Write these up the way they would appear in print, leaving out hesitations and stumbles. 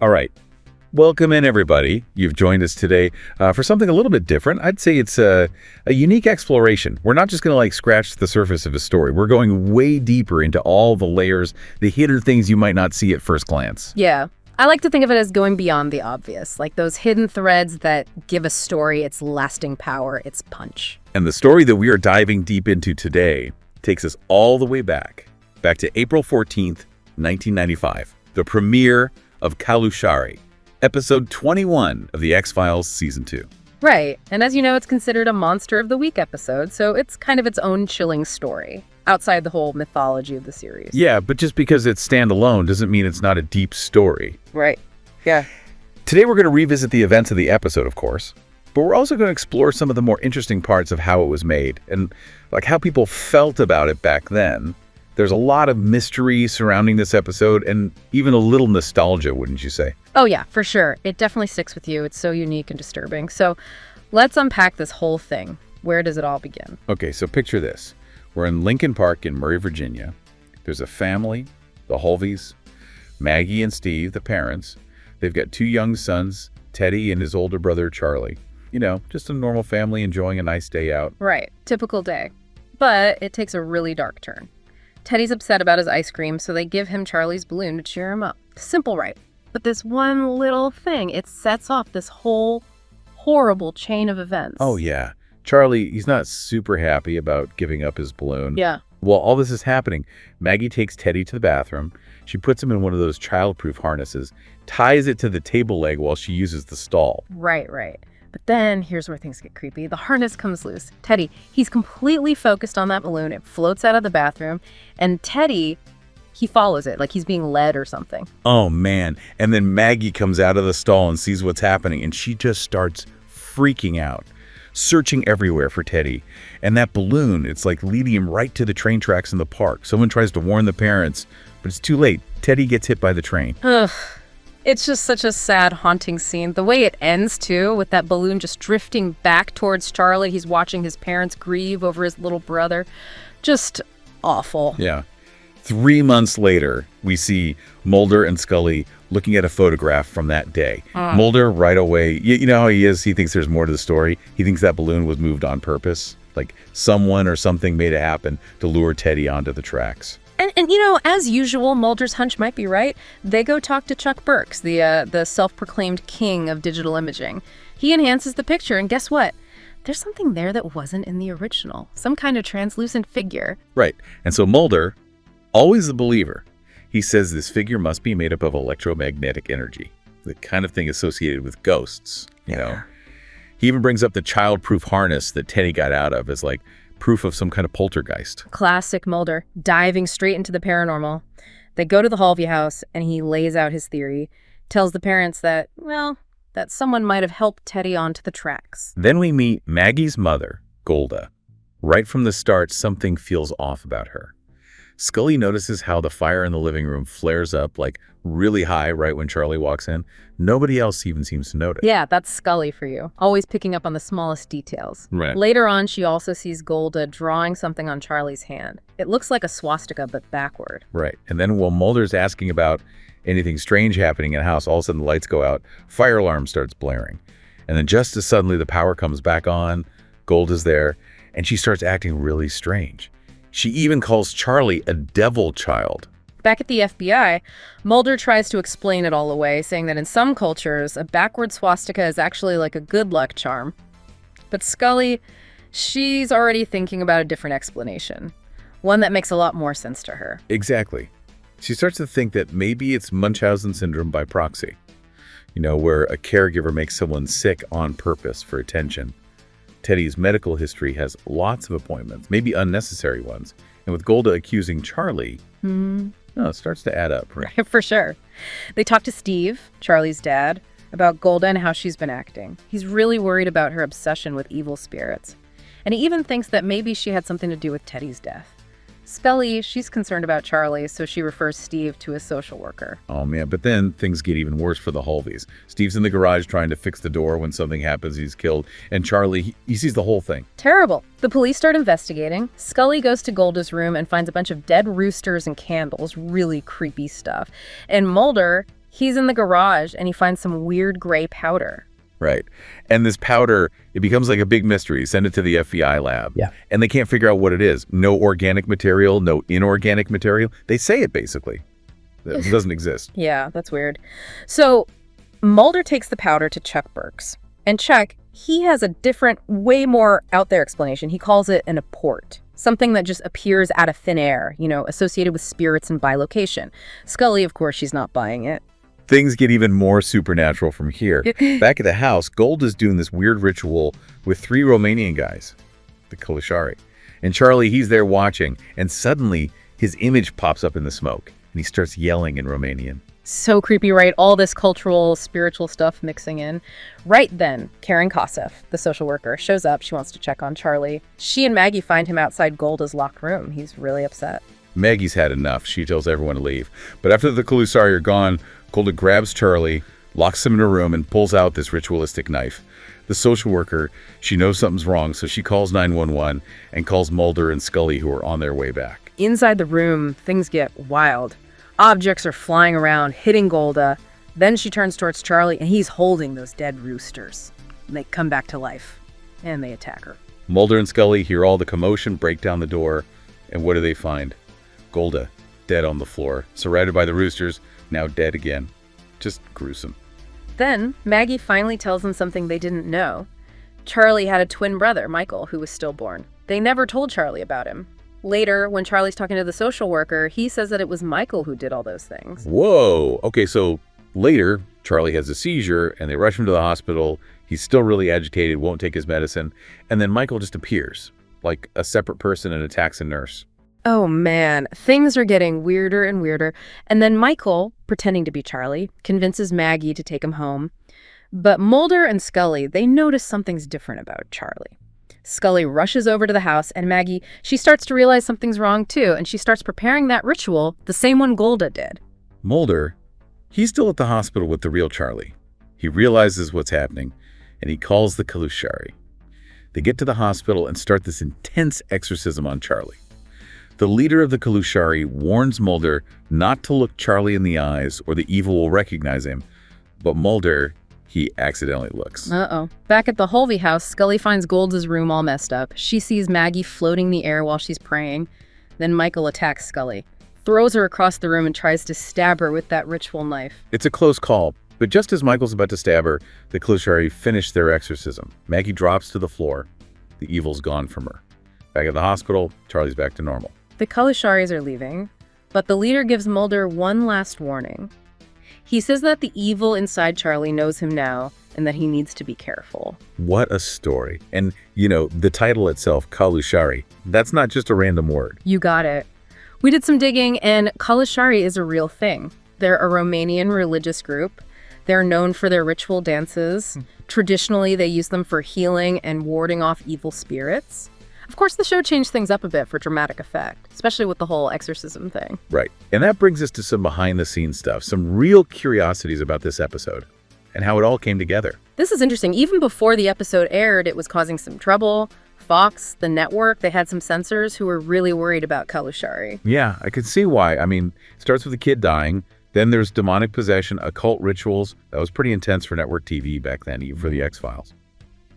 All right. Welcome in, everybody. You've joined us today for something a little bit different. I'd say it's a unique exploration. We're not just going to scratch the surface of a story. We're going way deeper into all the layers, the hidden things you might not see at first glance. Yeah. I like to think of it as going beyond the obvious, like those hidden threads that give a story its lasting power, its punch. And the story that we are diving deep into today takes us all the way back to April 14th, 1995, the premiere of Calusari, episode 21 of The X-Files Season 2. Right. And as you know, it's considered a Monster of the Week episode, so it's kind of its own chilling story, outside the whole mythology of the series. Yeah, but just because it's standalone doesn't mean it's not a deep story. Right. Yeah. Today we're going to revisit the events of the episode, of course, but we're also going to explore some of the more interesting parts of how it was made and how people felt about it back then. There's a lot of mystery surrounding this episode and even a little nostalgia, wouldn't you say? Oh yeah, for sure. It definitely sticks with you. It's so unique and disturbing. So let's unpack this whole thing. Where does it all begin? Okay, so picture this. We're in Lincoln Park in Murray, Virginia. There's a family, the Holveys, Maggie and Steve, the parents. They've got two young sons, Teddy and his older brother, Charlie. You know, just a normal family enjoying a nice day out. Right. Typical day. But it takes a really dark turn. Teddy's upset about his ice cream, so they give him Charlie's balloon to cheer him up. Simple, right? But this one little thing, it sets off this whole horrible chain of events. Oh, yeah. Charlie, he's not super happy about giving up his balloon. Yeah. While all this is happening, Maggie takes Teddy to the bathroom. She puts him in one of those childproof harnesses, ties it to the table leg while she uses the stall. Right. But then, here's where things get creepy. The harness comes loose. Teddy, he's completely focused on that balloon. It floats out of the bathroom, and Teddy, he follows it like he's being led or something. Oh, man. And then Maggie comes out of the stall and sees what's happening, and she just starts freaking out, searching everywhere for Teddy. And that balloon, it's leading him right to the train tracks in the park. Someone tries to warn the parents, but it's too late. Teddy gets hit by the train. Ugh. It's just such a sad, haunting scene. The way it ends, too, with that balloon just drifting back towards Charlie. He's watching his parents grieve over his little brother. Just awful. Yeah. 3 months later, we see Mulder and Scully looking at a photograph from that day. Mulder, right away, you know how he is? He thinks there's more to the story. He thinks that balloon was moved on purpose. Like someone or something made it happen to lure Teddy onto the tracks. And you know, as usual, Mulder's hunch might be right. They go talk to Chuck Burks, the self-proclaimed king of digital imaging. He enhances the picture, and guess what? There's something there that wasn't in the original. Some kind of translucent figure. Right. And so Mulder, always a believer, he says this figure must be made up of electromagnetic energy, the kind of thing associated with ghosts, you know. He even brings up the childproof harness that Teddy got out of as proof of some kind of poltergeist. Classic Mulder, diving straight into the paranormal. They go to the Halvey house, and he lays out his theory, tells the parents that someone might have helped Teddy onto the tracks. Then we meet Maggie's mother, Golda. Right from the start, something feels off about her. Scully notices how the fire in the living room flares up really high right when Charlie walks in. Nobody else even seems to notice. Yeah, that's Scully for you. Always picking up on the smallest details. Right. Later on, she also sees Golda drawing something on Charlie's hand. It looks like a swastika, but backward. Right. And then while Mulder's asking about anything strange happening in the house, all of a sudden the lights go out, fire alarm starts blaring. And then just as suddenly the power comes back on, Golda's there, and she starts acting really strange. She even calls Charlie a devil child. Back at the FBI, Mulder tries to explain it all away, saying that in some cultures, a backward swastika is actually like a good luck charm. But Scully, she's already thinking about a different explanation, one that makes a lot more sense to her. Exactly. She starts to think that maybe it's Munchausen syndrome by proxy, where a caregiver makes someone sick on purpose for attention. Teddy's medical history has lots of appointments, maybe unnecessary ones. And with Golda accusing Charlie, it starts to add up. Right? For sure. They talk to Steve, Charlie's dad, about Golda and how she's been acting. He's really worried about her obsession with evil spirits. And he even thinks that maybe she had something to do with Teddy's death. Scully, she's concerned about Charlie, so she refers Steve to a social worker. Oh, man, but then things get even worse for the Holveys. Steve's in the garage trying to fix the door when something happens, he's killed, and Charlie, he sees the whole thing. Terrible. The police start investigating. Scully goes to Golda's room and finds a bunch of dead roosters and candles, really creepy stuff. And Mulder, He's in the garage, and he finds some weird gray powder. Right. And this powder, it becomes like a big mystery. Send it to the FBI lab. Yeah. And they can't figure out what it is. No organic material, no inorganic material. They say it, basically. It doesn't exist. Yeah, that's weird. So Mulder takes the powder to Chuck Burks. And Chuck, he has a different, way more out there explanation. He calls it an apport. Something that just appears out of thin air, associated with spirits and bilocation. Scully, of course, she's not buying it. Things get even more supernatural from here. Back at the house, Gold is doing this weird ritual with 3 Romanian guys, the Calusari. And Charlie, he's there watching, and suddenly his image pops up in the smoke, and he starts yelling in Romanian. So creepy, right? All this cultural, spiritual stuff mixing in. Right then, Karen Kosseff, the social worker, shows up. She wants to check on Charlie. She and Maggie find him outside Golda's locked room. He's really upset. Maggie's had enough. She tells everyone to leave. But after the Calusari are gone, Golda grabs Charlie, locks him in a room, and pulls out this ritualistic knife. The social worker, she knows something's wrong, so she calls 911 and calls Mulder and Scully, who are on their way back. Inside the room, things get wild. Objects are flying around, hitting Golda. Then she turns towards Charlie, and he's holding those dead roosters. And they come back to life, and they attack her. Mulder and Scully hear all the commotion, break down the door, and what do they find? Golda, dead on the floor, surrounded by the roosters, now dead again. Just gruesome. Then, Maggie finally tells them something they didn't know. Charlie had a twin brother, Michael, who was stillborn. They never told Charlie about him. Later, when Charlie's talking to the social worker, he says that it was Michael who did all those things. Whoa! Okay, so later, Charlie has a seizure, and they rush him to the hospital. He's still really agitated, won't take his medicine, and then Michael just appears, like a separate person, and attacks a nurse. Oh man, things are getting weirder and weirder. And then Michael, pretending to be Charlie, convinces Maggie to take him home. But Mulder and Scully, they notice something's different about Charlie. Scully rushes over to the house, and Maggie, she starts to realize something's wrong too, and she starts preparing that ritual, the same one Golda did. Mulder, he's still at the hospital with the real Charlie. He realizes what's happening, and he calls the Calusari. They get to the hospital and start this intense exorcism on Charlie. The leader of the Calusari warns Mulder not to look Charlie in the eyes or the evil will recognize him, but Mulder, he accidentally looks. Uh-oh. Back at the Holvey house, Scully finds Golda's room all messed up. She sees Maggie floating in the air while she's praying. Then Michael attacks Scully, throws her across the room and tries to stab her with that ritual knife. It's a close call, but just as Michael's about to stab her, the Calusari finish their exorcism. Maggie drops to the floor. The evil's gone from her. Back at the hospital, Charlie's back to normal. The Calusaris are leaving, but the leader gives Mulder one last warning. He says that the evil inside Charlie knows him now and that he needs to be careful. What a story. And, the title itself, Calusari, that's not just a random word. You got it. We did some digging, and Calusari is a real thing. They're a Romanian religious group. They're known for their ritual dances. Traditionally, they use them for healing and warding off evil spirits. Of course, the show changed things up a bit for dramatic effect, especially with the whole exorcism thing. Right. And that brings us to some behind-the-scenes stuff, some real curiosities about this episode and how it all came together. This is interesting. Even before the episode aired, it was causing some trouble. Fox, the network, they had some censors who were really worried about Calusari. Yeah, I could see why. I mean, it starts with a kid dying. Then there's demonic possession, occult rituals. That was pretty intense for network TV back then, even for the X-Files.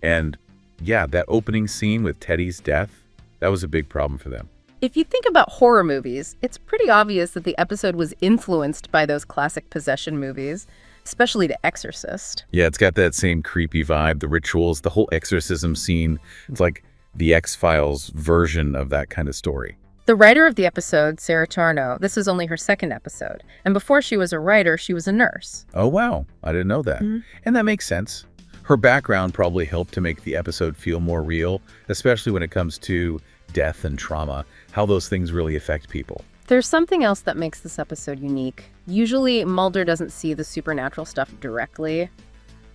And yeah, that opening scene with Teddy's death, that was a big problem for them. If you think about horror movies, it's pretty obvious that the episode was influenced by those classic possession movies, especially The Exorcist. Yeah, it's got that same creepy vibe, the rituals, the whole exorcism scene. It's like the X-Files version of that kind of story. The writer of the episode, Sarah Charno, this was only her second episode. And before she was a writer, she was a nurse. Oh, wow. I didn't know that. Mm-hmm. And that makes sense. Her background probably helped to make the episode feel more real, especially when it comes to death and trauma, how those things really affect people. There's something else that makes this episode unique. Usually, Mulder doesn't see the supernatural stuff directly,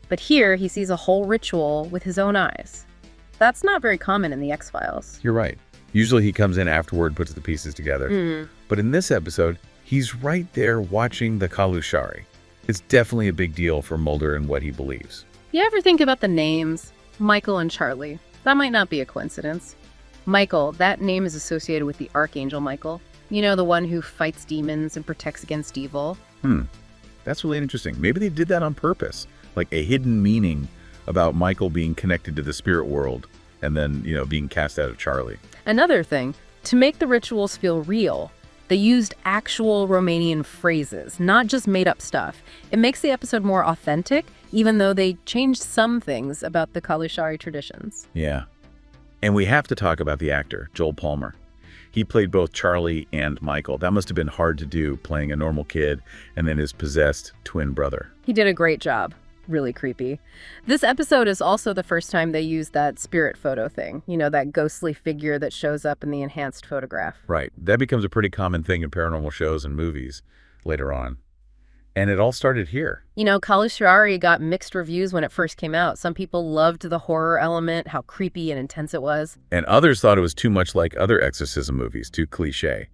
but here he sees a whole ritual with his own eyes. That's not very common in the X-Files. You're right. Usually he comes in afterward, puts the pieces together. But in this episode, he's right there watching the Calusari. It's definitely a big deal for Mulder and what he believes. You ever think about the names? Michael and Charlie. That might not be a coincidence. Michael, that name is associated with the Archangel Michael. You know, the one who fights demons and protects against evil. That's really interesting. Maybe they did that on purpose, like a hidden meaning about Michael being connected to the spirit world and then, being cast out of Charlie. Another thing, to make the rituals feel real, they used actual Romanian phrases, not just made-up stuff. It makes the episode more authentic, even though they changed some things about the Calusari traditions. Yeah. And we have to talk about the actor, Joel Palmer. He played both Charlie and Michael. That must have been hard to do, playing a normal kid and then his possessed twin brother. He did a great job. Really creepy. This episode is also the first time they used that spirit photo thing, that ghostly figure that shows up in the enhanced photograph. Right. That becomes a pretty common thing in paranormal shows and movies later on. And it all started here. Calusari got mixed reviews when it first came out. Some people loved the horror element, how creepy and intense it was. And others thought it was too much like other exorcism movies, too cliche.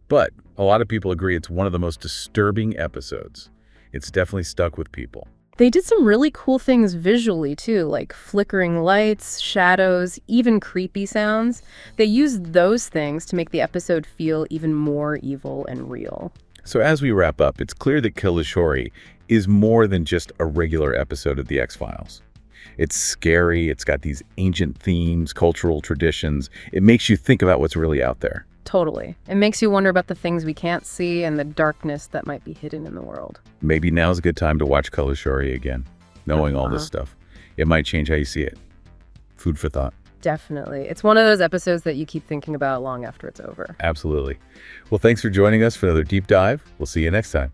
But a lot of people agree it's one of the most disturbing episodes. It's definitely stuck with people. They did some really cool things visually, too, like flickering lights, shadows, even creepy sounds. They used those things to make the episode feel even more evil and real. So as we wrap up, it's clear that Calusari is more than just a regular episode of The X-Files. It's scary, it's got these ancient themes, cultural traditions. It makes you think about what's really out there. Totally. It makes you wonder about the things we can't see and the darkness that might be hidden in the world. Maybe now's a good time to watch Calusari again, knowing all this stuff. It might change how you see it. Food for thought. Definitely. It's one of those episodes that you keep thinking about long after it's over. Absolutely. Well, thanks for joining us for another deep dive. We'll see you next time.